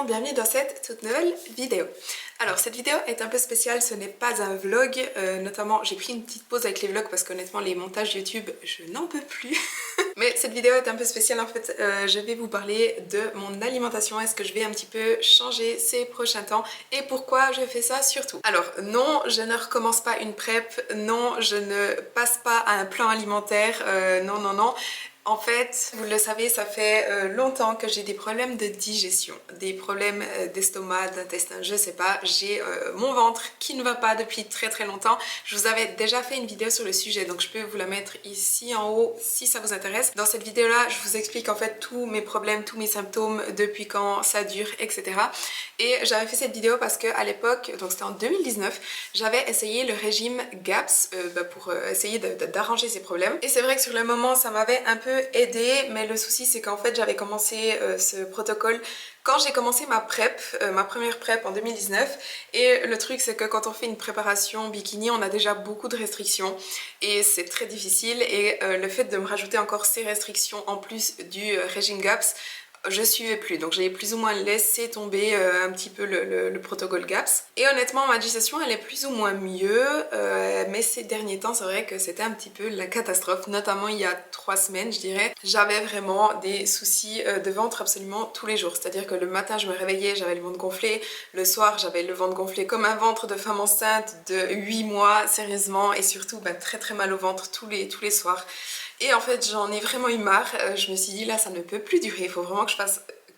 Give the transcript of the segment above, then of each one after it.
monde, bienvenue dans cette toute nouvelle vidéo. Alors cette vidéo est un peu spéciale, ce n'est pas un vlog, notamment j'ai pris une petite pause avec les vlogs parce qu'honnêtement les montages YouTube je n'en peux plus. Mais cette vidéo est un peu spéciale en fait, je vais vous parler de mon alimentation, est-ce que je vais un petit peu changer ces prochains temps et pourquoi je fais ça surtout. Alors non, je ne recommence pas une prep, non je ne passe pas à un plan alimentaire, non. En fait, vous le savez, ça fait longtemps que j'ai des problèmes de digestion, des problèmes d'estomac, d'intestin, je sais pas. J'ai mon ventre qui ne va pas depuis très longtemps. Je vous avais déjà fait une vidéo sur le sujet, donc je peux vous la mettre ici en haut si ça vous intéresse. Dans cette vidéo-là, je vous explique en fait tous mes problèmes, tous mes symptômes, depuis quand ça dure, etc. Et j'avais fait cette vidéo parce qu'à l'époque, donc c'était en 2019, j'avais essayé le régime GAPS pour essayer d'arranger ces problèmes. Et c'est vrai que sur le moment, ça m'avait un peu aidé, mais le souci c'est qu'en fait j'avais commencé ce protocole quand j'ai commencé ma prep, ma première prep en 2019, et le truc c'est que quand on fait une préparation bikini, on a déjà beaucoup de restrictions et c'est très difficile, et le fait de me rajouter encore ces restrictions en plus du régime GAPS, je suivais plus, donc j'ai plus ou moins laissé tomber un petit peu le protocole GAPS. Et honnêtement, ma digestion elle est plus ou moins mieux, mais ces derniers temps c'est vrai que c'était un petit peu la catastrophe, notamment il y a 3 semaines je dirais. J'avais vraiment des soucis de ventre absolument tous les jours, c'est-à-dire que le matin je me réveillais, j'avais le ventre gonflé, le soir j'avais le ventre gonflé comme un ventre de femme enceinte de 8 mois, sérieusement, et surtout très mal au ventre tous les soirs. Et en fait j'en ai vraiment eu marre, je me suis dit là ça ne peut plus durer, il faut vraiment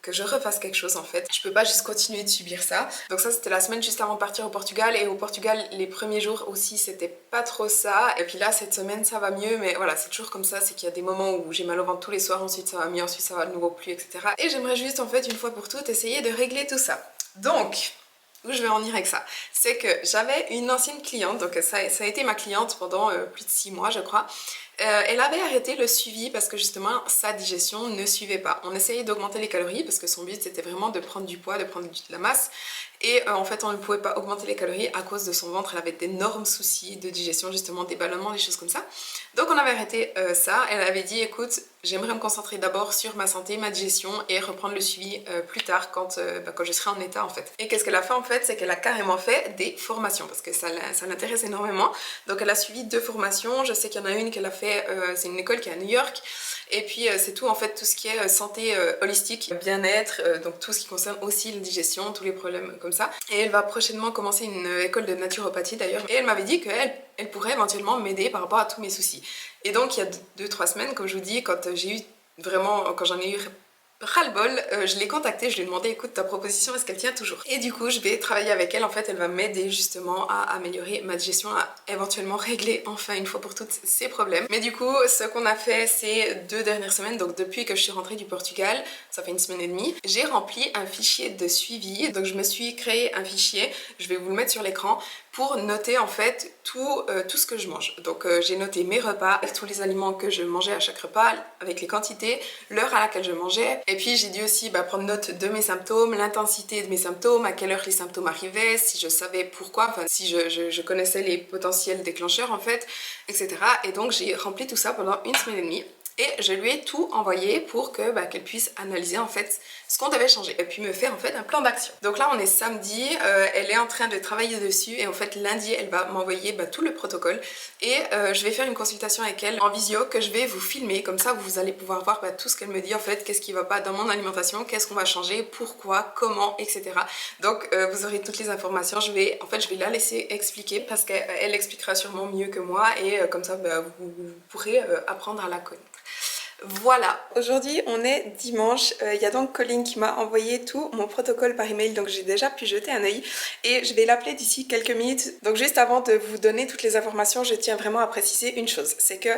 que je refasse quelque chose en fait. Je peux pas juste continuer de subir ça. Donc ça c'était la semaine juste avant de partir au Portugal, et au Portugal les premiers jours aussi c'était pas trop ça. Et puis là cette semaine ça va mieux, mais voilà c'est toujours comme ça, c'est qu'il y a des moments où j'ai mal au ventre tous les soirs, ensuite ça va mieux, ensuite ça va de nouveau plus, etc. Et j'aimerais juste en fait une fois pour toutes essayer de régler tout ça. Donc où je vais en venir avec ça, c'est que j'avais une ancienne cliente, donc ça a été ma cliente pendant plus de 6 mois je crois. Elle avait arrêté le suivi parce que justement sa digestion ne suivait pas. On essayait d'augmenter les calories parce que son but c'était vraiment de prendre du poids, de prendre de la masse, et en fait on ne pouvait pas augmenter les calories à cause de son ventre. Elle avait d'énormes soucis de digestion, justement des ballonnements, des choses comme ça. Donc on avait arrêté ça. Elle avait dit écoute, j'aimerais me concentrer d'abord sur ma santé, ma digestion, et reprendre le suivi plus tard quand je serai en état en fait. Et qu'est-ce qu'elle a fait en fait, c'est qu'elle a carrément fait des formations parce que ça l'intéresse énormément. Donc elle a suivi 2 formations, je sais qu'il y en a une qu'elle a fait, c'est une école qui est à New York. Et puis c'est tout en fait, tout ce qui est santé holistique, bien-être, donc tout ce qui concerne aussi la digestion, tous les problèmes comme ça. Et elle va prochainement commencer une école de naturopathie d'ailleurs. Et elle m'avait dit qu'elle pourrait éventuellement m'aider par rapport à tous mes soucis. Et donc il y a 2-3 semaines, comme je vous dis, quand j'en ai eu ras-le-bol, je l'ai contactée, je lui ai demandé écoute ta proposition est-ce qu'elle tient toujours. Et du coup je vais travailler avec elle, en fait elle va m'aider justement à améliorer ma digestion, à éventuellement régler enfin une fois pour toutes ces problèmes. Mais du coup ce qu'on a fait ces 2 dernières semaines, donc depuis que je suis rentrée du Portugal, ça fait 1 semaine et demie, j'ai rempli un fichier de suivi. Donc je me suis créé un fichier, je vais vous le mettre sur l'écran, pour noter en fait tout ce que je mange. Donc j'ai noté mes repas, tous les aliments que je mangeais à chaque repas, avec les quantités, l'heure à laquelle je mangeais. Et puis j'ai dû aussi prendre note de mes symptômes, l'intensité de mes symptômes, à quelle heure les symptômes arrivaient, si je savais pourquoi, enfin si je connaissais les potentiels déclencheurs en fait, etc. Et donc j'ai rempli tout ça pendant 1 semaine et demie. Et je lui ai tout envoyé pour qu'elle puisse analyser en fait ce qu'on devait changer et puis me faire en fait un plan d'action. Donc là on est samedi, elle est en train de travailler dessus, et en fait lundi elle va m'envoyer tout le protocole, et je vais faire une consultation avec elle en visio que je vais vous filmer, comme ça vous allez pouvoir voir tout ce qu'elle me dit en fait, qu'est-ce qui va pas dans mon alimentation, qu'est-ce qu'on va changer, pourquoi, comment, etc. Donc vous aurez toutes les informations. Je vais la laisser expliquer parce qu'elle expliquera sûrement mieux que moi, et comme ça vous pourrez apprendre à la connaître. Voilà, aujourd'hui on est dimanche, il y a donc Colline qui m'a envoyé tout mon protocole par email, donc j'ai déjà pu jeter un œil et je vais l'appeler d'ici quelques minutes. Donc juste avant de vous donner toutes les informations, je tiens vraiment à préciser une chose, c'est que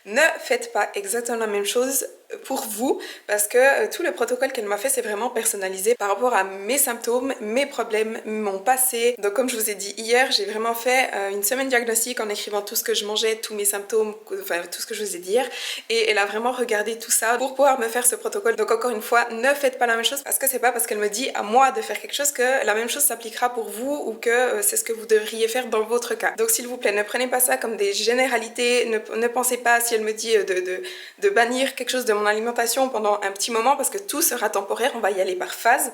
ne faites pas exactement la même chose pour vous, parce que tout le protocole qu'elle m'a fait c'est vraiment personnalisé par rapport à mes symptômes, mes problèmes, mon passé. Donc comme je vous ai dit hier, j'ai vraiment fait une semaine diagnostique en écrivant tout ce que je mangeais, tous mes symptômes, enfin tout ce que je vous ai dit hier, et elle a vraiment regardé tout ça pour pouvoir me faire ce protocole. Donc encore une fois, ne faites pas la même chose, parce que c'est pas parce qu'elle me dit à moi de faire quelque chose que la même chose s'appliquera pour vous, ou que c'est ce que vous devriez faire dans votre cas. Donc s'il vous plaît, ne prenez pas ça comme des généralités, ne pensez pas si elle me dit de bannir quelque chose de mon alimentation pendant un petit moment, parce que tout sera temporaire, on va y aller par phase.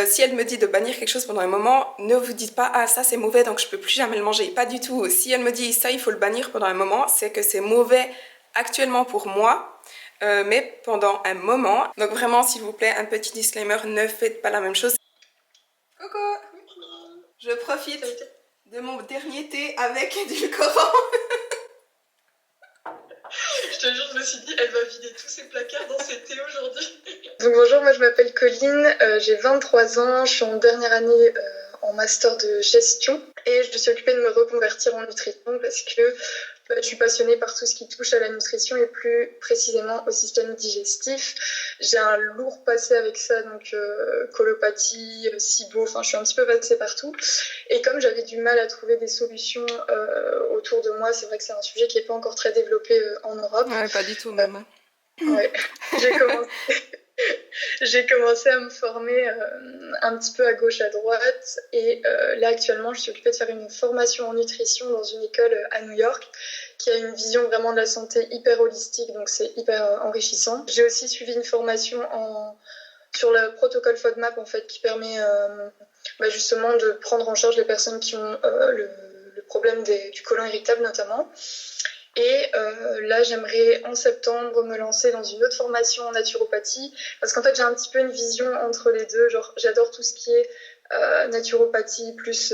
Si elle me dit de bannir quelque chose pendant un moment, ne vous dites pas ah ça c'est mauvais donc je peux plus jamais le manger, pas du tout. Si elle me dit ça il faut le bannir pendant un moment, c'est que c'est mauvais actuellement pour moi, mais pendant un moment. Donc vraiment s'il vous plaît, un petit disclaimer, ne faites pas la même chose. Coucou, je profite de mon dernier thé avec édulcorant. Je te jure, je me suis dit, elle va vider tous ses placards dans ses thés aujourd'hui. Donc bonjour, moi je m'appelle Colline, j'ai 23 ans, je suis en dernière année en master de gestion et je me suis occupée de me reconvertir en nutrition parce que je suis passionnée par tout ce qui touche à la nutrition et plus précisément au système digestif. J'ai un lourd passé avec ça, donc colopathie, SIBO, enfin je suis un petit peu passée partout. Et comme j'avais du mal à trouver des solutions autour de moi, c'est vrai que c'est un sujet qui n'est pas encore très développé en Europe. Ouais, pas du tout même. Ouais, j'ai commencé à me former un petit peu à gauche, à droite. Et là, actuellement, je suis occupée de faire une formation en nutrition dans une école à New York qui a une vision vraiment de la santé hyper holistique, donc c'est hyper enrichissant. J'ai aussi suivi une formation sur le protocole FODMAP, en fait, qui permet justement de prendre en charge les personnes qui ont le problème du côlon irritable, notamment. Et là, j'aimerais en septembre me lancer dans une autre formation en naturopathie, parce qu'en fait, j'ai un petit peu une vision entre les deux. Genre, j'adore tout ce qui est naturopathie plus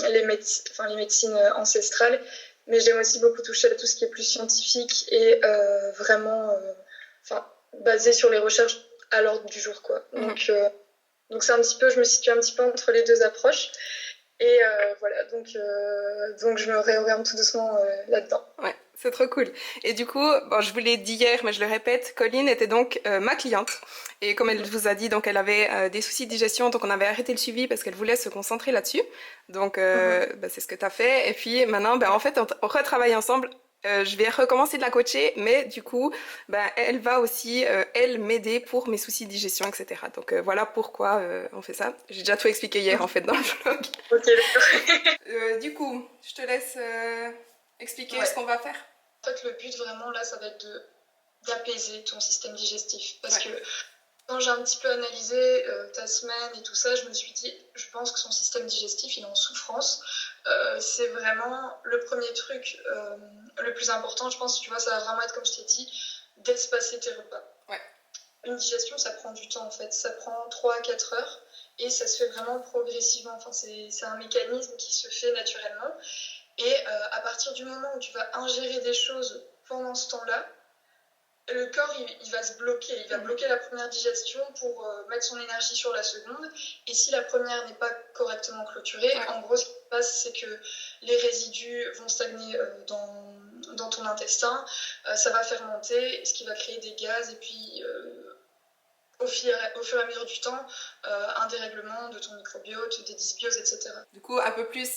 les médecines ancestrales, mais j'aime aussi beaucoup toucher à tout ce qui est plus scientifique et vraiment basé sur les recherches à l'ordre du jour, quoi. Donc c'est un petit peu, je me situe un petit peu entre les deux approches. Et voilà, donc je me réoriente tout doucement là-dedans. Ouais, c'est trop cool. Et du coup, bon, je vous l'ai dit hier, mais je le répète, Colline était donc ma cliente. Et comme elle vous a dit, donc elle avait des soucis de digestion, donc on avait arrêté le suivi parce qu'elle voulait se concentrer là-dessus. Donc c'est ce que tu as fait. Et puis maintenant, en fait, on retravaille ensemble. Je vais recommencer de la coacher, mais du coup, elle va aussi, elle, m'aider pour mes soucis de digestion, etc. Donc voilà pourquoi on fait ça. J'ai déjà tout expliqué hier, en fait, dans le vlog. Ok, d'accord. Du coup, je te laisse expliquer Ouais. ce qu'on va faire. En fait, le but vraiment là, ça va être d'apaiser ton système digestif. Parce que quand j'ai un petit peu analysé ta semaine et tout ça, je me suis dit, je pense que son système digestif, il est en souffrance. C'est vraiment le premier truc, le plus important, je pense, tu vois, ça va vraiment être, comme je t'ai dit, d'espacer tes repas. Ouais. Une digestion, ça prend du temps en fait, ça prend 3 à 4 heures et ça se fait vraiment progressivement. Enfin, c'est un mécanisme qui se fait naturellement. Et à partir du moment où tu vas ingérer des choses pendant ce temps-là, le corps il va se bloquer, il va bloquer la première digestion pour mettre son énergie sur la seconde. Et si la première n'est pas correctement clôturée, en gros ce qui se passe c'est que les résidus vont stagner dans ton intestin, ça va fermenter, ce qui va créer des gaz et puis au fur et à mesure du temps, un dérèglement de ton microbiote, des dysbioses, etc. Du coup, un peu plus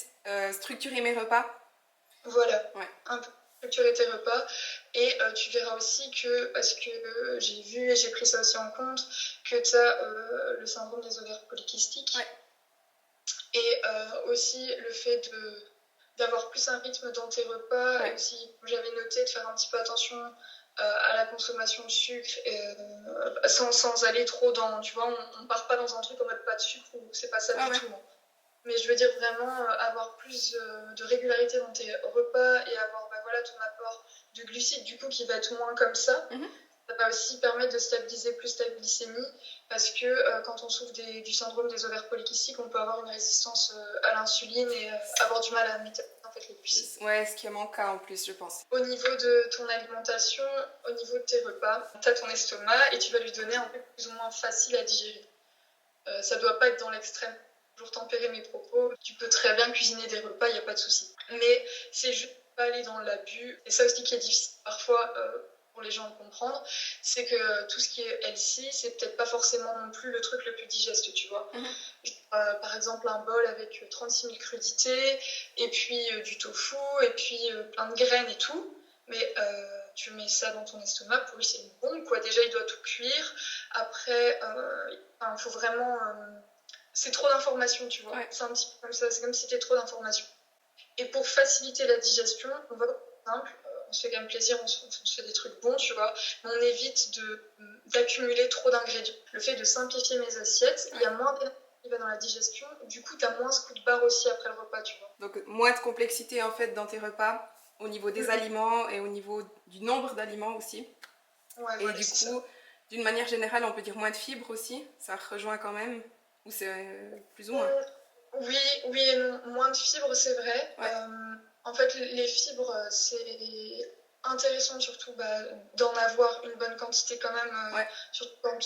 structurer mes repas. Voilà, un peu structurer tes repas. Et tu verras aussi que, parce que j'ai vu et j'ai pris ça aussi en compte, que tu as le syndrome des ovaires polykystiques. Et aussi le fait d'avoir plus un rythme dans tes repas. Et aussi, j'avais noté de faire un petit peu attention à la consommation de sucre sans aller trop dans, tu vois, on part pas dans un truc en mode pas de sucre ou c'est pas ça du tout. Mais je veux dire vraiment avoir plus de régularité dans tes repas et avoir ton apport de glucides du coup qui va être moins comme ça. Ça va aussi permettre de stabiliser plus ta glycémie parce que quand on souffre du syndrome des ovaires polykystiques, on peut avoir une résistance à l'insuline et avoir du mal à métaboliser en fait les glucides. Ouais, ce qui est mon cas en plus, je pense. Au niveau de ton alimentation, au niveau de tes repas, tu as ton estomac et tu vas lui donner un peu plus ou moins facile à digérer. Ça doit pas être dans l'extrême. Toujours tempérer mes propos. Tu peux très bien cuisiner des repas, il n'y a pas de souci. Mais c'est juste pas aller dans l'abus. Et ça aussi qui est difficile parfois pour les gens de comprendre, c'est que tout ce qui est healthy, c'est peut-être pas forcément non plus le truc le plus digeste, tu vois. Par exemple, un bol avec 36 000 crudités, et puis du tofu, et puis plein de graines et tout. Mais tu mets ça dans ton estomac, pour lui c'est une bombe, quoi. Déjà, il doit tout cuire. Après, il faut vraiment... c'est trop d'informations, tu vois. C'est un petit peu comme ça, c'est comme si c'était trop d'informations. Et pour faciliter la digestion, on va simple, on se fait quand même plaisir, on se fait des trucs bons, tu vois, mais on évite d'accumuler trop d'ingrédients. Le fait de simplifier mes assiettes, il y a moins d'énergie qui va dans la digestion, du coup t'as moins ce coup de barre aussi après le repas, tu vois. Donc moins de complexité en fait dans tes repas, au niveau des aliments et au niveau du nombre d'aliments aussi. Ouais, et voilà, du coup, d'une manière générale, on peut dire moins de fibres aussi, ça rejoint quand même, ou c'est plus ou moins Oui, oui et non. Moins de fibres, c'est vrai. Ouais. En fait, les fibres, c'est intéressant surtout d'en avoir une bonne quantité quand même, Ouais. surtout quand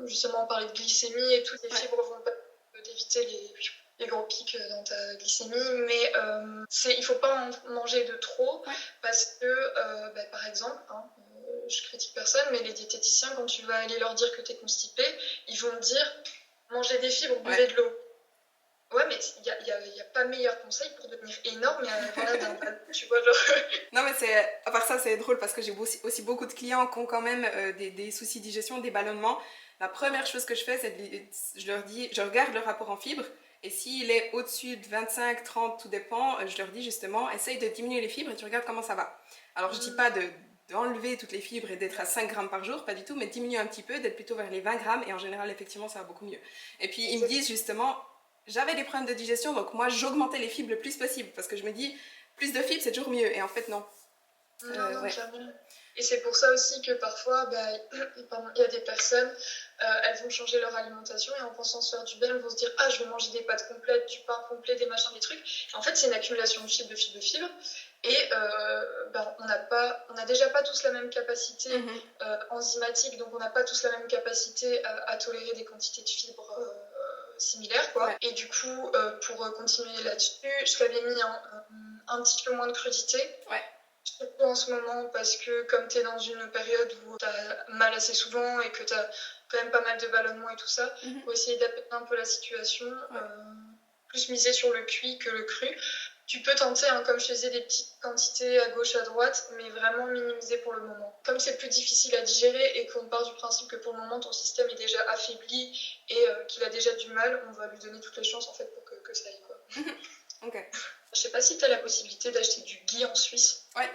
justement on parlait de glycémie et toutes les Ouais. fibres vont permettre d'éviter les gros pics dans ta glycémie, mais il faut pas en manger de trop parce que, par exemple, je critique personne, mais les diététiciens, quand tu vas aller leur dire que tu es constipé, ils vont te dire mangez des fibres, buvez de l'eau. Ouais, mais il y a pas meilleur conseil pour devenir énorme et avoir l'air d'un ballon, tu vois, genre... Non, mais à part ça, c'est drôle parce que j'ai aussi beaucoup de clients qui ont quand même des soucis de digestion, des ballonnements. La première chose que je fais, c'est je leur dis, je regarde le rapport en fibres et s'il est au-dessus de 25, 30, tout dépend, je leur dis justement, essaye de diminuer les fibres et tu regardes comment ça va. Alors, je dis pas d'enlever toutes les fibres et d'être à 5 grammes par jour, pas du tout, mais diminuer un petit peu, d'être plutôt vers les 20 grammes et en général, effectivement, ça va beaucoup mieux. Et puis, ils me disent justement, j'avais des problèmes de digestion, donc moi, j'augmentais les fibres le plus possible parce que je me dis, plus de fibres, c'est toujours mieux. Et en fait, non. Non, Ouais. clairement. Et c'est pour ça aussi que parfois, il y a des personnes, elles vont changer leur alimentation et en pensant se faire du bien, elles vont se dire ah, je vais manger des pâtes complètes, du pain complet, des machins, des trucs. Et en fait, c'est une accumulation de fibres, de fibres, de fibres. Et on n'a déjà pas tous la même capacité enzymatique, donc on n'a pas tous la même capacité à tolérer des quantités de fibres similaires, quoi. Ouais. Et du coup, pour continuer là-dessus, je t'avais mis un petit peu moins de crudité. Ouais. Surtout en ce moment, parce que comme tu es dans une période où tu as mal assez souvent et que tu as quand même pas mal de ballonnements et tout ça, faut essayer d'apaiser un peu la situation, plus miser sur le cuit que le cru. Tu peux tenter, comme je faisais, des petites quantités à gauche, à droite, mais vraiment minimiser pour le moment. Comme c'est plus difficile à digérer et qu'on part du principe que pour le moment ton système est déjà affaibli et qu'il a déjà du mal, on va lui donner toutes les chances en fait pour que ça aille, quoi. Ok. Je sais pas si tu as la possibilité d'acheter du ghee en Suisse. Ouais.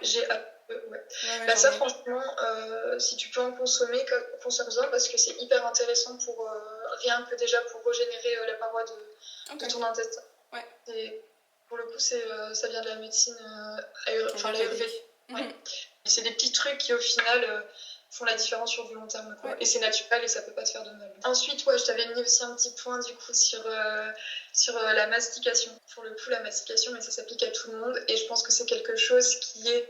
Ça, franchement, si tu peux en consommer, consomme-en parce que c'est hyper intéressant pour rien que déjà pour régénérer la paroi de ton intestin. Ouais. Et pour le coup, ça vient de la médecine l'ayurvédique. Ouais. C'est des petits trucs qui, au final, font la différence sur du long terme, quoi. Et c'est naturel et ça peut pas te faire de mal. Ensuite, je t'avais mis aussi un petit point du coup sur la mastication. Pour le coup, la mastication, mais ça s'applique à tout le monde et je pense que c'est quelque chose qui est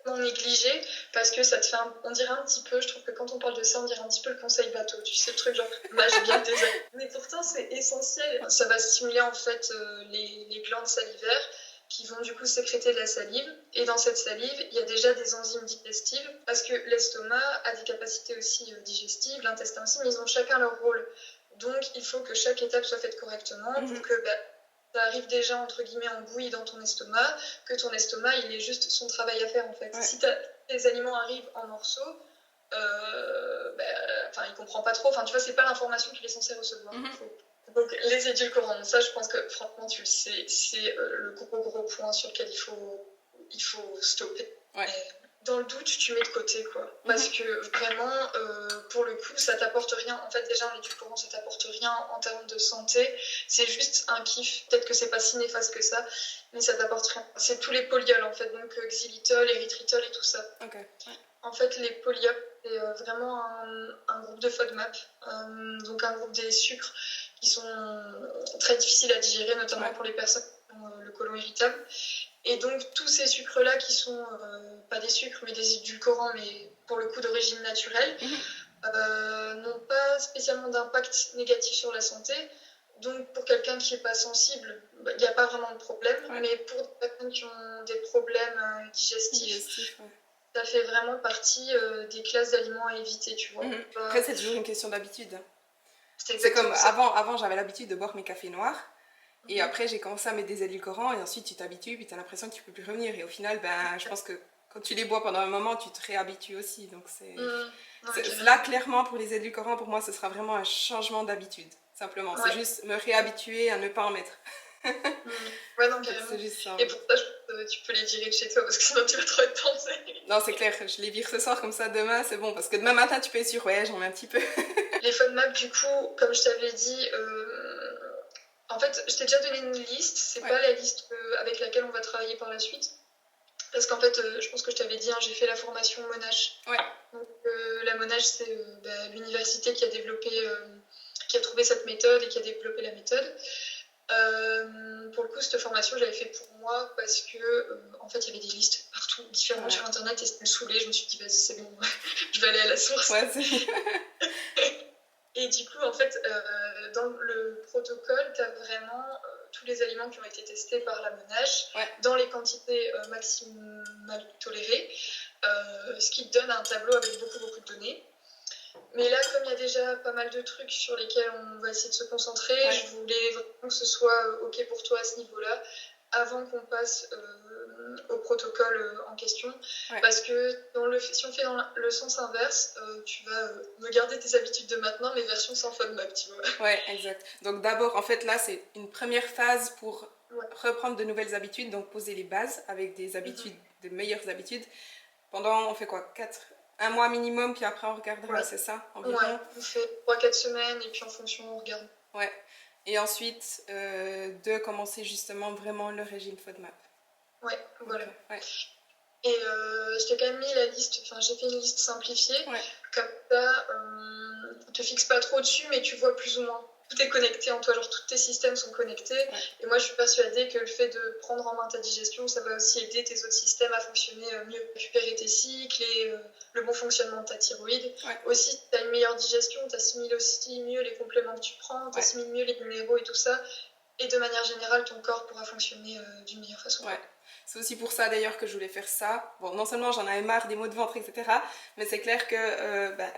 tellement négligé parce que ça te fait on dirait un petit peu, je trouve que quand on parle de ça, on dirait un petit peu le conseil bateau. Tu sais, le truc genre mâche bien tes aliments. Mais pourtant, c'est essentiel. Ça va stimuler en fait les glandes salivaires qui vont du coup sécréter de la salive. Et dans cette salive, il y a déjà des enzymes digestives parce que l'estomac a des capacités aussi digestives, l'intestin aussi, mais ils ont chacun leur rôle. Donc, il faut que chaque étape soit faite correctement pour que ça arrive déjà, entre guillemets, en bouillie dans ton estomac, que ton estomac, il ait juste son travail à faire, en fait. Ouais. Si les aliments arrivent en morceaux, il comprend pas trop. Enfin, tu vois, c'est pas l'information qu'il est censé recevoir. Donc, les édulcorants, ça, je pense que, franchement, tu le sais, c'est le gros point sur lequel il faut stopper. Ouais. Dans le doute, tu mets de côté, quoi. Parce que vraiment, pour le coup, ça t'apporte rien. En fait, déjà, l'édulcorant, ça t'apporte rien en termes de santé. C'est juste un kiff. Peut-être que c'est pas si néfaste que ça, mais ça t'apporte rien. C'est tous les polyols, en fait. Donc, xylitol, érythritol et tout ça. Okay. Ouais. En fait, les polyols, c'est vraiment un groupe de FODMAP. Donc, un groupe des sucres qui sont très difficiles à digérer, notamment pour les personnes qui ont le côlon irritable. Et donc, tous ces sucres-là qui sont pas des sucres, mais des édulcorants, mais pour le coup d'origine naturelle, n'ont pas spécialement d'impact négatif sur la santé. Donc, pour quelqu'un qui n'est pas sensible, il n'y a pas vraiment de problème. Ouais. Mais pour des personnes qui ont des problèmes digestifs, ça fait vraiment partie des classes d'aliments à éviter, tu vois. Après, c'est toujours une question d'habitude. C'est comme avant j'avais l'habitude de boire mes cafés noirs. Et après, j'ai commencé à mettre des édulcorants et ensuite tu t'habitues, puis tu as l'impression que tu peux plus revenir. Et au final, je pense que quand tu les bois pendant un moment, tu te réhabitues aussi. Donc là, clairement, pour les édulcorants, pour moi, ce sera vraiment un changement d'habitude. Simplement, c'est juste me réhabituer à ne pas en mettre. Ouais, non, carrément. C'est juste ça. Et pour ça, je tu peux les virer de chez toi parce que sinon tu vas trop être tensé. Non, c'est clair, je les vire ce soir, comme ça demain c'est bon, parce que demain matin tu peux être sûr, ouais, j'en mets un petit peu. Les FODMAP, du coup, comme je t'avais dit, en fait, je t'ai déjà donné une liste, c'est pas la liste avec laquelle on va travailler par la suite. Parce qu'en fait, je pense que je t'avais dit, j'ai fait la formation Monash. Ouais. Donc, la Monash, c'est l'université qui a développé, qui a trouvé cette méthode et qui a développé la méthode. Pour le coup, cette formation, je l'avais fait pour moi parce que, en fait, il y avait des listes partout, différentes sur Internet, et ça me saoulait. Je me suis dit, vas-y, c'est bon, je vais aller à la source. Ouais, Et du coup, en fait, dans le protocole, tu as vraiment tous les aliments qui ont été testés par la Monash dans les quantités maximales tolérées, ce qui te donne un tableau avec beaucoup de données. Mais là, comme il y a déjà pas mal de trucs sur lesquels on va essayer de se concentrer, je voulais vraiment que ce soit OK pour toi à ce niveau-là, avant qu'on passe au protocole en question. Parce que si on fait dans le sens inverse, tu vas me garder tes habitudes de maintenant, mais version sans FODMAP, tu vois. Ouais, exact. Donc d'abord, en fait, là, c'est une première phase pour reprendre de nouvelles habitudes, donc poser les bases avec des habitudes, de meilleures habitudes. Pendant, on fait quoi, 1 mois minimum, puis après on regardera, c'est ça environ. Ouais, on fait 3-4 semaines, et puis en fonction, on regarde. Ouais. Et ensuite, de commencer justement vraiment le régime FODMAP. Ouais, voilà. Ouais. Et je t'ai quand même mis la liste, enfin j'ai fait une liste simplifiée, comme ça, te fixe pas trop dessus, mais tu vois plus ou moins. Tout est connecté en toi, genre tous tes systèmes sont connectés. Et moi je suis persuadée que le fait de prendre en main ta digestion, ça va aussi aider tes autres systèmes à fonctionner mieux, récupérer tes cycles et le bon fonctionnement de ta thyroïde. Aussi, tu as une meilleure digestion, tu assimiles aussi mieux les compléments que tu prends, tu assimiles mieux les minéraux et tout ça. Et de manière générale, ton corps pourra fonctionner d'une meilleure façon. C'est aussi pour ça d'ailleurs que je voulais faire ça. Bon, non seulement j'en avais marre des maux de ventre, etc. Mais c'est clair que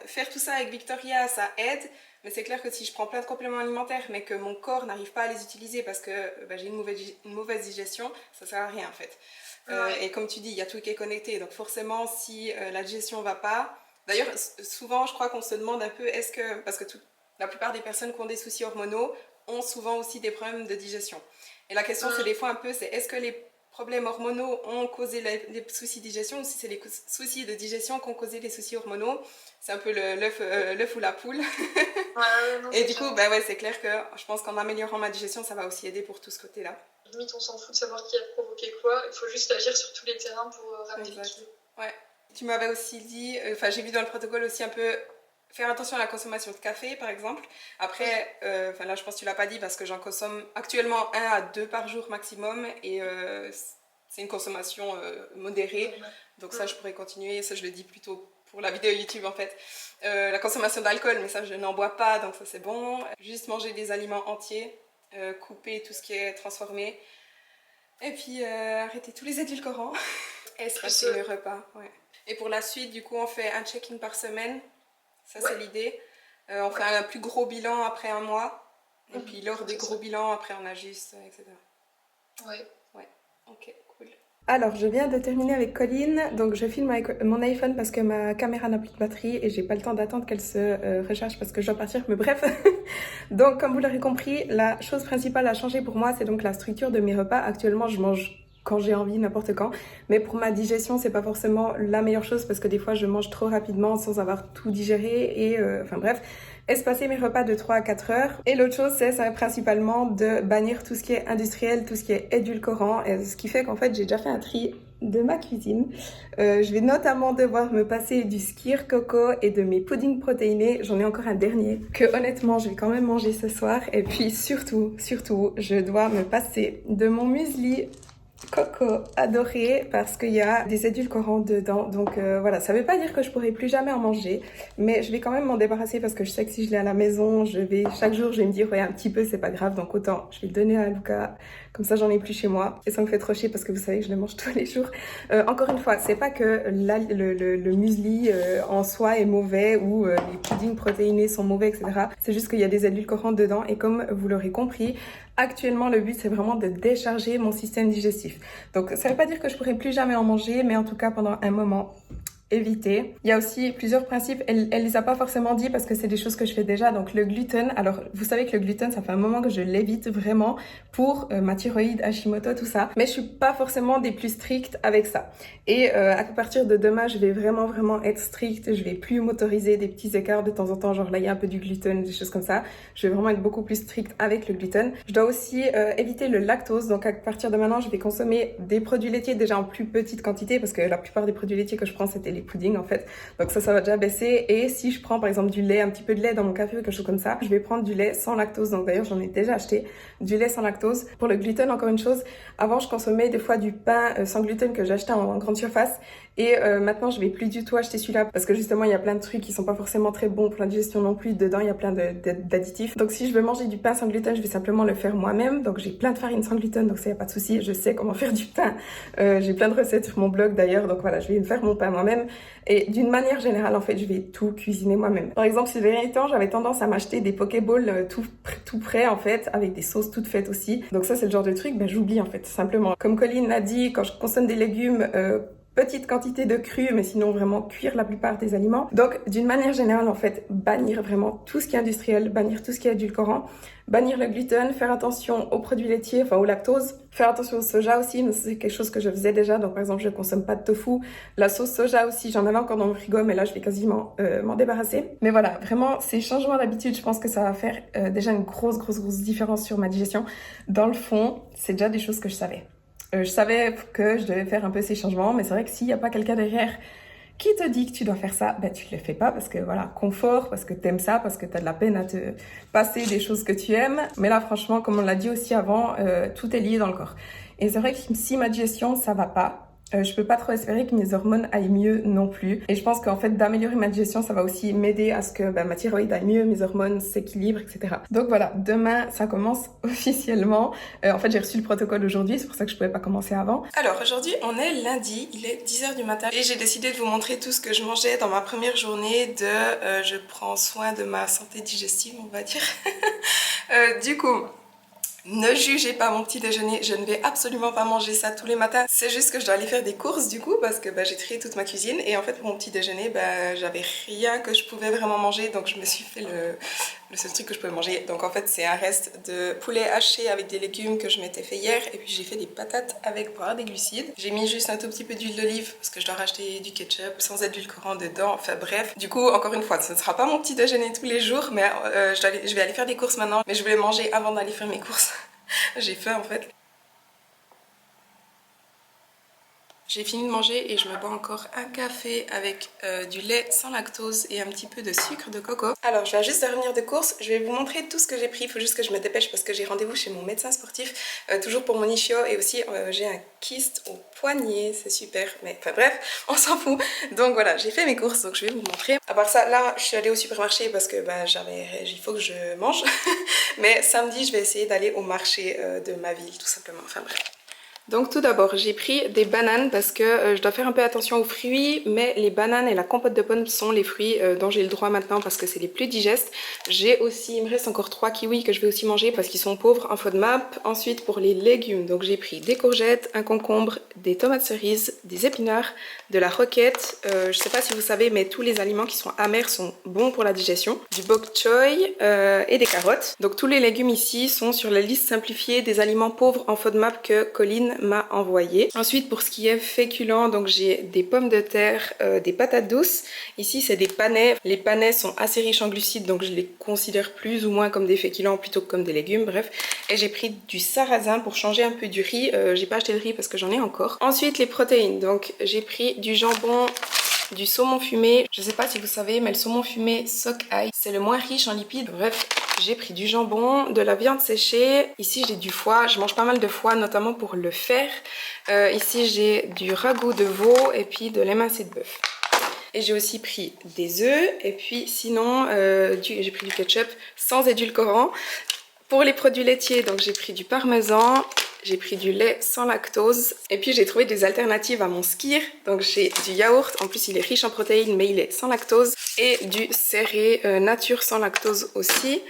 faire tout ça avec Victoria, ça aide. Mais c'est clair que si je prends plein de compléments alimentaires, mais que mon corps n'arrive pas à les utiliser parce que j'ai une mauvaise digestion, ça sert à rien en fait. Et comme tu dis, il y a tout qui est connecté. Donc forcément, si la digestion ne va pas... D'ailleurs, souvent, je crois qu'on se demande un peu, est-ce que... Parce que la plupart des personnes qui ont des soucis hormonaux ont souvent aussi des problèmes de digestion. Et la question, c'est des fois un peu, c'est est-ce que les problèmes hormonaux ont causé les soucis de digestion ou si c'est les soucis de digestion qui ont causé les soucis hormonaux? C'est un peu l'œuf ou la poule. Et du coup, c'est clair que je pense qu'en améliorant ma digestion, ça va aussi aider pour tout ce côté-là. Limite, on s'en fout de savoir qui a provoqué quoi. Il faut juste agir sur tous les terrains pour ramener l'équilibre. Ouais. Tu m'avais aussi dit, j'ai vu dans le protocole aussi un peu faire attention à la consommation de café, par exemple. Après, là, je pense que tu l'as pas dit parce que j'en consomme actuellement 1 à 2 par jour maximum et c'est une consommation modérée. Donc ça, je pourrais continuer. Ça, je le dis plutôt pour la vidéo YouTube, en fait. La consommation d'alcool, mais ça, je n'en bois pas, donc ça, c'est bon. Juste manger des aliments entiers, couper tout ce qui est transformé. Et puis, arrêter tous les édulcorants. Espacer mes repas, Et pour la suite, du coup, on fait un check-in par semaine. Ça, c'est l'idée. On fait un plus gros bilan après 1 mois. Et puis, lors des gros bilans, après, on ajuste, etc. Ouais. Ok, cool. Alors, je viens de terminer avec Colline. Donc, je filme avec mon iPhone parce que ma caméra n'a plus de batterie et j'ai pas le temps d'attendre qu'elle se recharge parce que je dois partir. Mais bref. Donc, comme vous l'aurez compris, la chose principale à changer pour moi, c'est donc la structure de mes repas. Actuellement, je mange quand j'ai envie, n'importe quand. Mais pour ma digestion, c'est pas forcément la meilleure chose parce que des fois, je mange trop rapidement sans avoir tout digéré et espacer mes repas de 3 à 4 heures. Et l'autre chose, c'est principalement de bannir tout ce qui est industriel, tout ce qui est édulcorant, et ce qui fait qu'en fait, j'ai déjà fait un tri de ma cuisine. Je vais notamment devoir me passer du skyr coco et de mes puddings protéinés. J'en ai encore un dernier que honnêtement, je vais quand même manger ce soir. Et puis surtout, je dois me passer de mon muesli coco adoré parce qu'il y a des édulcorants dedans, donc voilà, ça veut pas dire que je pourrai plus jamais en manger, mais je vais quand même m'en débarrasser parce que je sais que si je l'ai à la maison, chaque jour je vais me dire un petit peu c'est pas grave, donc autant je vais le donner à Luca, comme ça j'en ai plus chez moi, et ça me fait trop chier parce que vous savez que je le mange tous les jours. Encore une fois, c'est pas que le muesli en soi est mauvais ou les puddings protéinés sont mauvais, etc. C'est juste qu'il y a des édulcorants dedans et comme vous l'aurez compris, actuellement, le but, c'est vraiment de décharger mon système digestif. Donc, ça ne veut pas dire que je pourrai plus jamais en manger, mais en tout cas, pendant un moment, éviter. Il y a aussi plusieurs principes, elle les a pas forcément dit parce que c'est des choses que je fais déjà. Donc le gluten, alors vous savez que le gluten, ça fait un moment que je l'évite vraiment pour ma thyroïde, Hashimoto, tout ça. Mais je suis pas forcément des plus strictes avec ça. Et à partir de demain, je vais vraiment être stricte. Je vais plus m'autoriser des petits écarts de temps en temps, genre là il y a un peu du gluten, des choses comme ça. Je vais vraiment être beaucoup plus stricte avec le gluten. Je dois aussi éviter le lactose. Donc à partir de maintenant, je vais consommer des produits laitiers déjà en plus petite quantité parce que la plupart des produits laitiers que je prends, c'était les puddings en fait. Donc ça va déjà baisser. Et si je prends par exemple du lait, un petit peu de lait dans mon café ou quelque chose comme ça, je vais prendre du lait sans lactose. Donc d'ailleurs, j'en ai déjà acheté du lait sans lactose. Pour le gluten, encore une chose, avant je consommais des fois du pain sans gluten que j'achetais en grande surface. Et maintenant, je vais plus du tout acheter celui-là parce que justement, il y a plein de trucs qui sont pas forcément très bons pour la digestion non plus. Dedans, il y a plein d'additifs. Donc si je veux manger du pain sans gluten, je vais simplement le faire moi-même. Donc j'ai plein de farines sans gluten, donc ça y a pas de souci. Je sais comment faire du pain. J'ai plein de recettes sur mon blog d'ailleurs. Donc voilà, je vais faire mon pain moi-même. Et d'une manière générale, en fait, je vais tout cuisiner moi-même. Par exemple, ces derniers temps, j'avais tendance à m'acheter des Pokéballs tout prêts en fait, avec des sauces toutes faites aussi. Donc ça, c'est le genre de truc, j'oublie en fait, simplement. Comme Colline l'a dit, quand je consomme des légumes, petite quantité de cru, mais sinon vraiment cuire la plupart des aliments. Donc d'une manière générale, en fait, bannir vraiment tout ce qui est industriel, bannir tout ce qui est édulcorant, bannir le gluten, faire attention aux produits laitiers, enfin au lactose, faire attention au soja aussi, mais c'est quelque chose que je faisais déjà. Donc par exemple, je ne consomme pas de tofu. La sauce soja aussi, j'en avais encore dans mon frigo, mais là je vais quasiment m'en débarrasser. Mais voilà, vraiment ces changements d'habitude, je pense que ça va faire déjà une grosse différence sur ma digestion. Dans le fond, c'est déjà des choses que je savais. Je savais que je devais faire un peu ces changements, mais c'est vrai que s'il n'y a pas quelqu'un derrière qui te dit que tu dois faire ça, tu ne le fais pas parce que voilà, confort, parce que t'aimes ça, parce que t'as de la peine à te passer des choses que tu aimes. Mais là, franchement, comme on l'a dit aussi avant, tout est lié dans le corps. Et c'est vrai que si ma digestion, ça va pas, je peux pas trop espérer que mes hormones aillent mieux non plus. Et je pense qu'en fait, d'améliorer ma digestion, ça va aussi m'aider à ce que ma thyroïde aille mieux, mes hormones s'équilibrent, etc. Donc voilà, demain, ça commence officiellement. En fait, j'ai reçu le protocole aujourd'hui, c'est pour ça que je pouvais pas commencer avant. Alors aujourd'hui, on est lundi, il est 10h du matin et j'ai décidé de vous montrer tout ce que je mangeais dans ma première journée de je prends soin de ma santé digestive, on va dire. Du coup, ne jugez pas mon petit déjeuner, je ne vais absolument pas manger ça tous les matins. C'est juste que je dois aller faire des courses du coup parce que j'ai trié toute ma cuisine et en fait pour mon petit déjeuner j'avais rien que je pouvais vraiment manger, donc je me suis fait le seul truc que je pouvais manger. Donc en fait c'est un reste de poulet haché avec des légumes que je m'étais fait hier et puis j'ai fait des patates avec pour avoir des glucides. J'ai mis juste un tout petit peu d'huile d'olive parce que je dois racheter du ketchup sans édulcorant dedans, enfin bref. Du coup encore une fois ce ne sera pas mon petit déjeuner tous les jours mais je vais aller faire des courses maintenant, mais je voulais manger avant d'aller faire mes courses. J'ai faim en fait. J'ai fini de manger et je me bois encore un café avec du lait sans lactose et un petit peu de sucre de coco. Alors je vais juste revenir de course, je vais vous montrer tout ce que j'ai pris, il faut juste que je me dépêche parce que j'ai rendez-vous chez mon médecin sportif, toujours pour mon ischio et aussi j'ai un kyste au poignet, c'est super, mais enfin bref, on s'en fout. Donc voilà, j'ai fait mes courses, donc je vais vous montrer. À part ça, là je suis allée au supermarché parce que il faut que je mange, mais samedi je vais essayer d'aller au marché de ma ville tout simplement, enfin bref. Donc tout d'abord, j'ai pris des bananes parce que je dois faire un peu attention aux fruits, mais les bananes et la compote de pommes sont les fruits dont j'ai le droit maintenant parce que c'est les plus digestes. J'ai aussi, il me reste encore 3 kiwis que je vais aussi manger parce qu'ils sont pauvres en FODMAP. Ensuite pour les légumes, donc j'ai pris des courgettes, un concombre, des tomates cerises, des épinards, de la roquette. Je sais pas si vous savez, mais tous les aliments qui sont amers sont bons pour la digestion. Du bok choy et des carottes. Donc tous les légumes ici sont sur la liste simplifiée des aliments pauvres en FODMAP que Colline m'a envoyé. Ensuite pour ce qui est féculent, donc j'ai des pommes de terre, des patates douces. Ici c'est des panais. Les panais sont assez riches en glucides, donc je les considère plus ou moins comme des féculents plutôt que comme des légumes, bref. Et j'ai pris du sarrasin pour changer un peu du riz. J'ai pas acheté le riz parce que j'en ai encore. Ensuite les protéines, donc j'ai pris du jambon, du saumon fumé. Je sais pas si vous savez, mais le saumon fumé sockeye, c'est le moins riche en lipides. Bref, j'ai pris du jambon, de la viande séchée. Ici j'ai du foie, je mange pas mal de foie, notamment pour le fer. Ici j'ai du ragoût de veau et puis de l'émincé de bœuf. Et j'ai aussi pris des œufs et puis sinon j'ai pris du ketchup sans édulcorant. Pour les produits laitiers, donc j'ai pris du parmesan, j'ai pris du lait sans lactose et puis j'ai trouvé des alternatives à mon skyr. Donc j'ai du yaourt, en plus il est riche en protéines mais il est sans lactose, et du serré nature sans lactose aussi.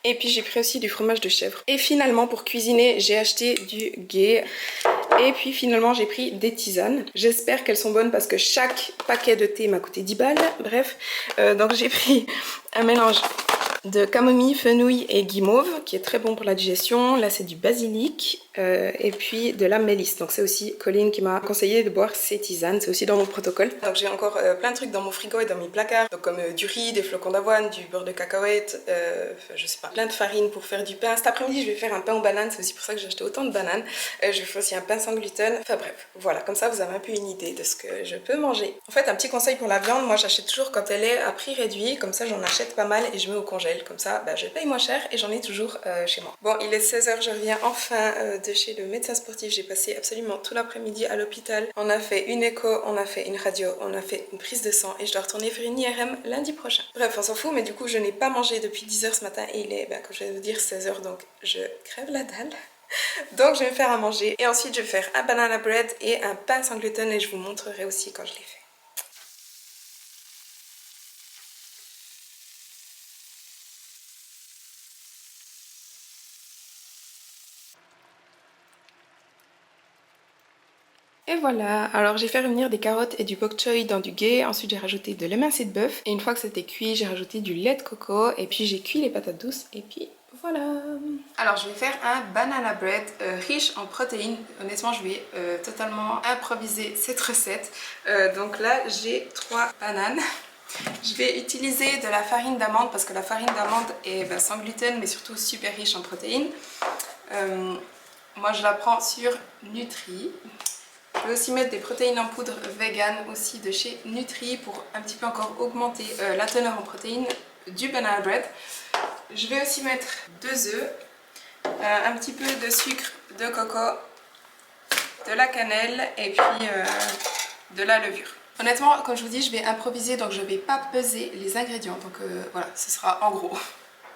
Et puis j'ai pris aussi du fromage de chèvre. Et finalement pour cuisiner, j'ai acheté du ghee. Et puis finalement j'ai pris des tisanes. J'espère qu'elles sont bonnes parce que chaque paquet de thé m'a coûté 10 balles. Bref, donc j'ai pris un mélange de camomille, fenouil et guimauve qui est très bon pour la digestion. Là c'est du basilic et puis de la mélisse. Donc c'est aussi Colline qui m'a conseillé de boire ces tisanes, c'est aussi dans mon protocole. Donc j'ai encore plein de trucs dans mon frigo et dans mes placards, donc comme du riz, des flocons d'avoine, du beurre de cacahuète, je sais pas, plein de farine pour faire du pain. Cet après-midi je vais faire un pain aux bananes, c'est aussi pour ça que j'ai acheté autant de bananes. Je vais faire aussi un pain sans gluten. Enfin bref, voilà, comme ça vous avez un peu une idée de ce que je peux manger. En fait un petit conseil pour la viande, moi j'achète toujours quand elle est à prix réduit, comme ça j'en achète pas mal et je mets au congèle. Comme ça, je paye moins cher et j'en ai toujours chez moi. Bon, il est 16 h, je reviens enfin de chez le médecin sportif. J'ai passé absolument tout l'après-midi à l'hôpital. On a fait une écho, on a fait une radio, on a fait une prise de sang et je dois retourner faire une IRM lundi prochain. Bref, on s'en fout, mais du coup, je n'ai pas mangé depuis 10 h ce matin et il est, comme je vais vous dire, 16 h, donc je crève la dalle. Donc, je vais me faire à manger et ensuite, je vais faire un banana bread et un pain sans gluten et je vous montrerai aussi quand je l'ai fait. Et voilà, alors j'ai fait revenir des carottes et du bok choy dans du ghee, ensuite j'ai rajouté de l'émincé de bœuf et une fois que c'était cuit, j'ai rajouté du lait de coco et puis j'ai cuit les patates douces et puis voilà. Alors je vais faire un banana bread riche en protéines. Honnêtement je vais totalement improviser cette recette. Donc là j'ai 3 bananes. Je vais utiliser de la farine d'amande parce que la farine d'amande est sans gluten mais surtout super riche en protéines. Moi je la prends sur Nutri. Je vais aussi mettre des protéines en poudre vegan aussi de chez Nutri pour un petit peu encore augmenter la teneur en protéines du banana bread. Je vais aussi mettre 2 œufs, un petit peu de sucre de coco, de la cannelle et puis de la levure. Honnêtement, comme je vous dis, je vais improviser donc je ne vais pas peser les ingrédients. Donc voilà, ce sera en gros.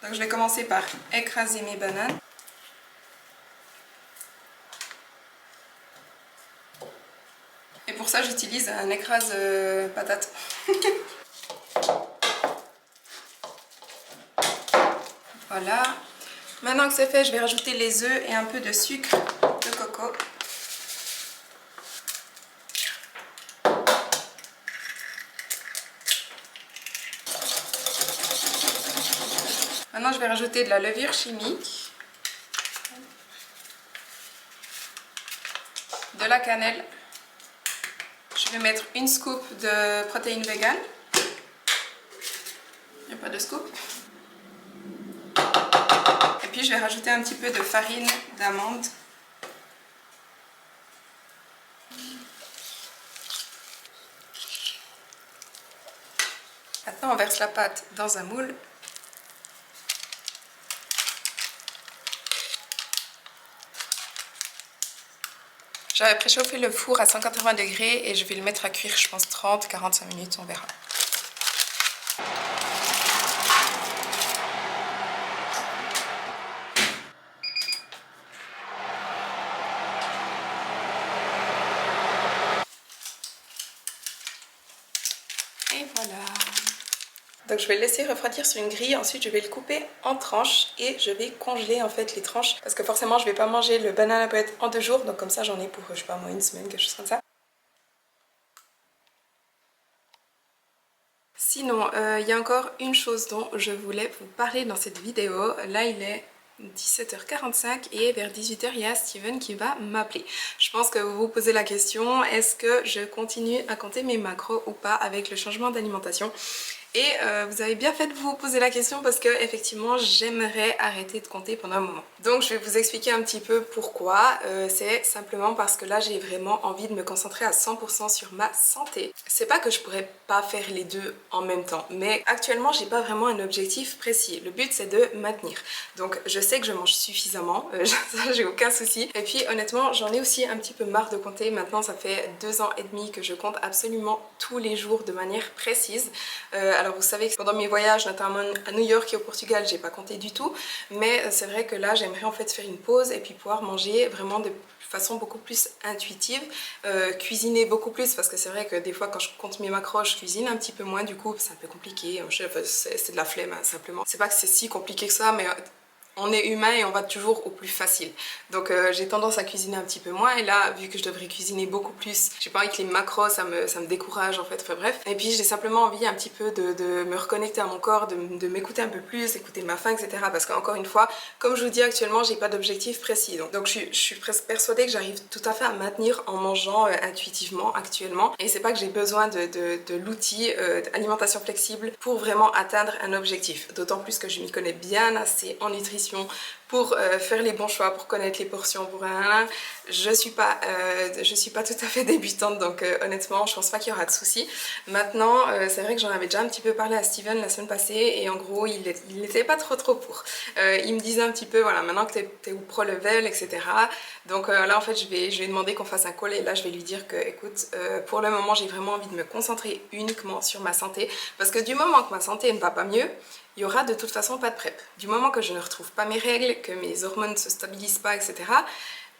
Donc je vais commencer par écraser mes bananes. Et pour ça, j'utilise un écrase patate. Voilà. Maintenant que c'est fait, je vais rajouter les œufs et un peu de sucre de coco. Maintenant, je vais rajouter de la levure chimique, de la cannelle. Je vais mettre une scoop de protéines vegan. Il n'y a pas de scoop. Et puis je vais rajouter un petit peu de farine d'amande. Maintenant on verse la pâte dans un moule. J'avais préchauffé le four à 180 degrés et je vais le mettre à cuire je pense 30-45 minutes, on verra. Et voilà. Donc je vais le laisser refroidir sur une grille, ensuite je vais le couper en tranches et je vais congeler en fait les tranches parce que forcément je vais pas manger le banana bread en 2 jours, donc comme ça j'en ai pour je sais pas moi une semaine, quelque chose comme ça. Sinon, il y a encore une chose dont je voulais vous parler dans cette vidéo. Là il est 17h45 et vers 18h il y a Steven qui va m'appeler. Je pense que vous vous posez la question, est-ce que je continue à compter mes macros ou pas avec le changement d'alimentation? Et vous avez bien fait de vous poser la question parce que effectivement j'aimerais arrêter de compter pendant un moment. Donc je vais vous expliquer un petit peu pourquoi. C'est simplement parce que là j'ai vraiment envie de me concentrer à 100% sur ma santé. C'est pas que je pourrais pas faire les deux en même temps, mais actuellement j'ai pas vraiment un objectif précis. Le but c'est de maintenir. Donc je sais que je mange suffisamment, ça j'ai aucun souci. Et puis honnêtement j'en ai aussi un petit peu marre de compter. Maintenant ça fait 2 ans et demi que je compte absolument tous les jours de manière précise. Alors vous savez que pendant mes voyages, notamment à New York et au Portugal, j'ai pas compté du tout, mais c'est vrai que là j'aimerais en fait faire une pause et puis pouvoir manger vraiment de façon beaucoup plus intuitive, cuisiner beaucoup plus parce que c'est vrai que des fois quand je compte mes macros, je cuisine un petit peu moins, du coup c'est un peu compliqué, c'est de la flemme hein, simplement. C'est pas que c'est si compliqué que ça, mais on est humain et on va toujours au plus facile. Donc j'ai tendance à cuisiner un petit peu moins et là, vu que je devrais cuisiner beaucoup plus, j'ai pas envie que les macros, ça me décourage en fait, enfin bref. Et puis j'ai simplement envie un petit peu de me reconnecter à mon corps, de m'écouter un peu plus, écouter ma faim, etc. Parce qu'encore une fois, comme je vous dis actuellement, j'ai pas d'objectif précis. Donc je suis presque persuadée que j'arrive tout à fait à maintenir en mangeant intuitivement actuellement. Et c'est pas que j'ai besoin de l'outil alimentation flexible pour vraiment atteindre un objectif. D'autant plus que je m'y connais bien assez en nutrition pour faire les bons choix, pour connaître les portions, pour un. Je suis pas tout à fait débutante, donc honnêtement, je pense pas qu'il y aura de soucis. Maintenant, c'est vrai que j'en avais déjà un petit peu parlé à Steven la semaine passée, et en gros, il n'était pas trop pour. Il me disait un petit peu, voilà, maintenant que t'es au pro level, etc. Donc là, en fait, je vais lui demander qu'on fasse un call, et là, je vais lui dire que, écoute, pour le moment, j'ai vraiment envie de me concentrer uniquement sur ma santé, parce que du moment que ma santé ne va pas mieux, il y aura de toute façon pas de PrEP. Du moment que je ne retrouve pas mes règles, que mes hormones ne se stabilisent pas, etc.,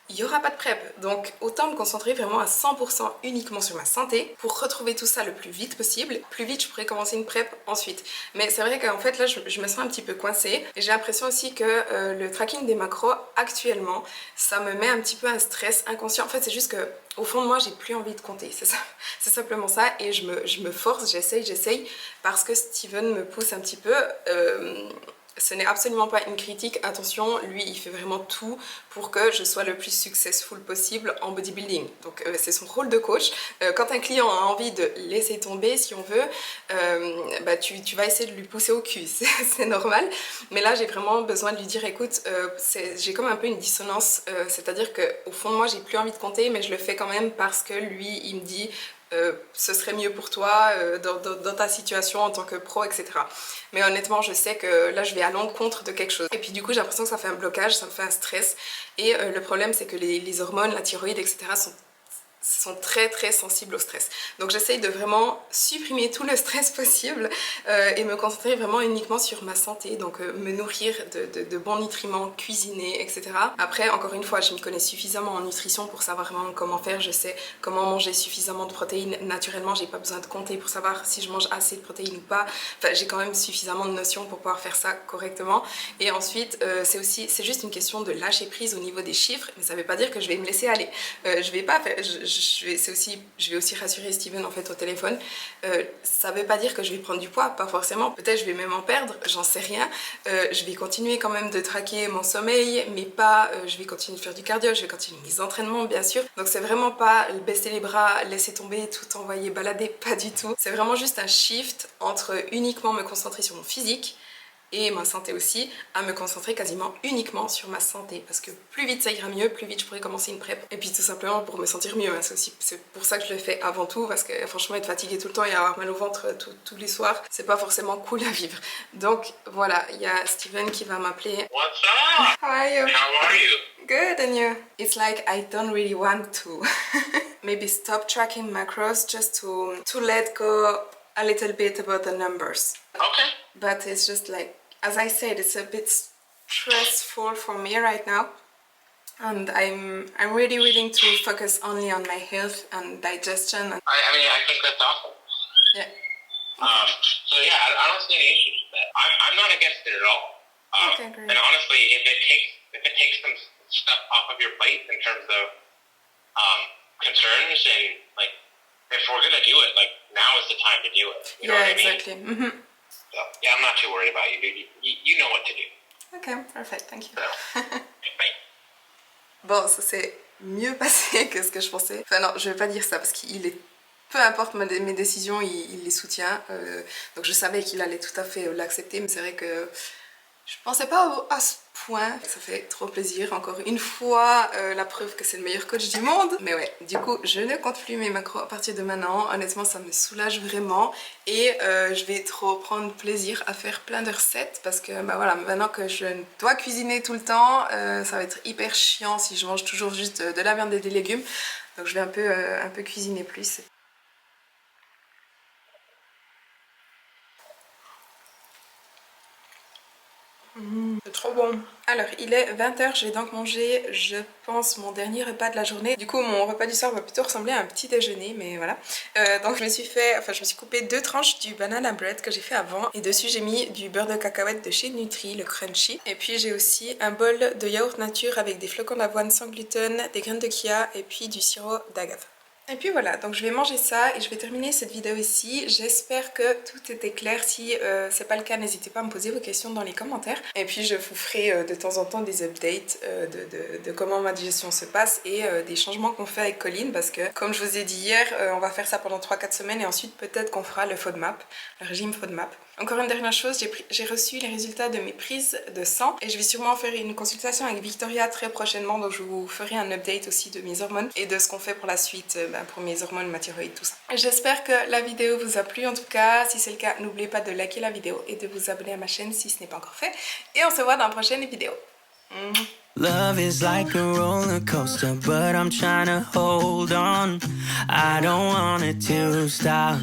il n'y aura pas de PrEP. Donc autant me concentrer vraiment à 100% uniquement sur ma santé pour retrouver tout ça le plus vite possible. Plus vite, je pourrais commencer une PrEP ensuite. Mais c'est vrai qu'en fait là, je me sens un petit peu coincée. Et j'ai l'impression aussi que le tracking des macros actuellement, ça me met un petit peu un stress inconscient. En fait, c'est juste que au fond de moi, j'ai plus envie de compter. C'est ça, c'est simplement ça. Et je me force, j'essaye parce que Steven me pousse un petit peu. Ce n'est absolument pas une critique, attention, lui il fait vraiment tout pour que je sois le plus successful possible en bodybuilding. Donc c'est son rôle de coach. Quand un client a envie de laisser tomber, si on veut, bah, tu vas essayer de lui pousser au cul, c'est normal. Mais là j'ai vraiment besoin de lui dire, écoute, j'ai comme un peu une dissonance, c'est-à-dire qu'au fond de moi j'ai plus envie de compter, mais je le fais quand même parce que lui il me dit ce serait mieux pour toi dans ta situation en tant que pro, etc. Mais honnêtement, je sais que là, je vais à l'encontre de quelque chose. Et puis du coup, j'ai l'impression que ça fait un blocage, ça me fait un stress. Et le problème, c'est que les hormones, la thyroïde, etc. sont très sensibles au stress. Donc j'essaye de vraiment supprimer tout le stress possible et me concentrer vraiment uniquement sur ma santé, donc me nourrir de bons nutriments, cuisiner, etc. Après, encore une fois, je me connais suffisamment en nutrition pour savoir vraiment comment faire, je sais comment manger suffisamment de protéines. Naturellement, j'ai pas besoin de compter pour savoir si je mange assez de protéines ou pas. Enfin, j'ai quand même suffisamment de notions pour pouvoir faire ça correctement. Et ensuite, c'est juste une question de lâcher prise au niveau des chiffres, mais ça veut pas dire que je vais me laisser aller. Je vais pas faire... je vais aussi rassurer Steven en fait au téléphone. Ça veut pas dire que je vais prendre du poids, pas forcément. Peut-être je vais même en perdre, j'en sais rien. Je vais continuer quand même de traquer mon sommeil, mais pas. Je vais continuer de faire du cardio, je vais continuer mes entraînements bien sûr. Donc c'est vraiment pas baisser les bras, laisser tomber, tout envoyer balader, pas du tout. C'est vraiment juste un shift entre uniquement me concentrer sur mon physique et ma santé aussi, à me concentrer quasiment uniquement sur ma santé, parce que plus vite ça ira mieux, plus vite je pourrai commencer une PrEP, et puis tout simplement pour me sentir mieux, hein. C'est pour ça que je le fais avant tout, parce que franchement être fatiguée tout le temps et avoir mal au ventre tous les soirs, c'est pas forcément cool à vivre. Donc voilà, il y a Steven qui va m'appeler. What's up? How are you? How are you? Good, and you? It's like I don't really want to maybe stop tracking macros just to let go a little bit about the numbers. Okay. But it's just like, as I said, it's a bit stressful for me right now, and I'm really willing to focus only on my health and digestion. And I mean, I think that's awesome. yeah. So yeah, I don't see any issues with that. I'm not against it at all. Okay, great. And honestly, if it takes some stuff off of your plate in terms of concerns and like, if we're gonna do it, like now is the time to do it. You know Yeah, what I mean? exactly. Mm-hmm. So, yeah, I'm not too worried about you, dude. You know what to do. Okay, perfect, thank you. So, bye. Bon, ça s'est mieux passé que ce que je pensais. Enfin non, je vais pas dire ça parce qu'il est... Peu importe mes décisions, il les soutient. Donc je savais qu'il allait tout à fait l'accepter, mais c'est vrai que je pensais pas à ce point. Ça fait trop plaisir, encore une fois, la preuve que c'est le meilleur coach du monde. Mais ouais, du coup, je ne compte plus mes macros à partir de maintenant. Honnêtement, ça me soulage vraiment. Et je vais trop prendre plaisir à faire plein de recettes parce que bah voilà, maintenant que je dois cuisiner tout le temps, ça va être hyper chiant si je mange toujours juste de la viande et des légumes. Donc je vais un peu cuisiner plus. C'est trop bon. Alors, il est 20h, je vais donc manger, je pense, mon dernier repas de la journée. Du coup, mon repas du soir va plutôt ressembler à un petit déjeuner, mais voilà. Donc, je me suis coupé 2 tranches du banana bread que j'ai fait avant. Et dessus, j'ai mis du beurre de cacahuète de chez Nutri, le crunchy. Et puis, j'ai aussi un bol de yaourt nature avec des flocons d'avoine sans gluten, des graines de chia et puis du sirop d'agave. Et puis voilà, donc je vais manger ça et je vais terminer cette vidéo ici. J'espère que tout était clair. Si c'est pas le cas, n'hésitez pas à me poser vos questions dans les commentaires. Et puis je vous ferai de temps en temps des updates de comment ma digestion se passe et des changements qu'on fait avec Colline. Parce que comme je vous ai dit hier, on va faire ça pendant 3-4 semaines et ensuite peut-être qu'on fera le FODMAP, le régime FODMAP. Encore une dernière chose, j'ai reçu les résultats de mes prises de sang et je vais sûrement faire une consultation avec Victoria très prochainement, donc je vous ferai un update aussi de mes hormones et de ce qu'on fait pour la suite pour mes hormones, ma thyroïde, tout ça. J'espère que la vidéo vous a plu en tout cas. Si c'est le cas, n'oubliez pas de liker la vidéo et de vous abonner à ma chaîne si ce n'est pas encore fait. Et on se voit dans la prochaine vidéo. Love is like a roller coaster, but I'm trying to hold on. I don't want it to stop.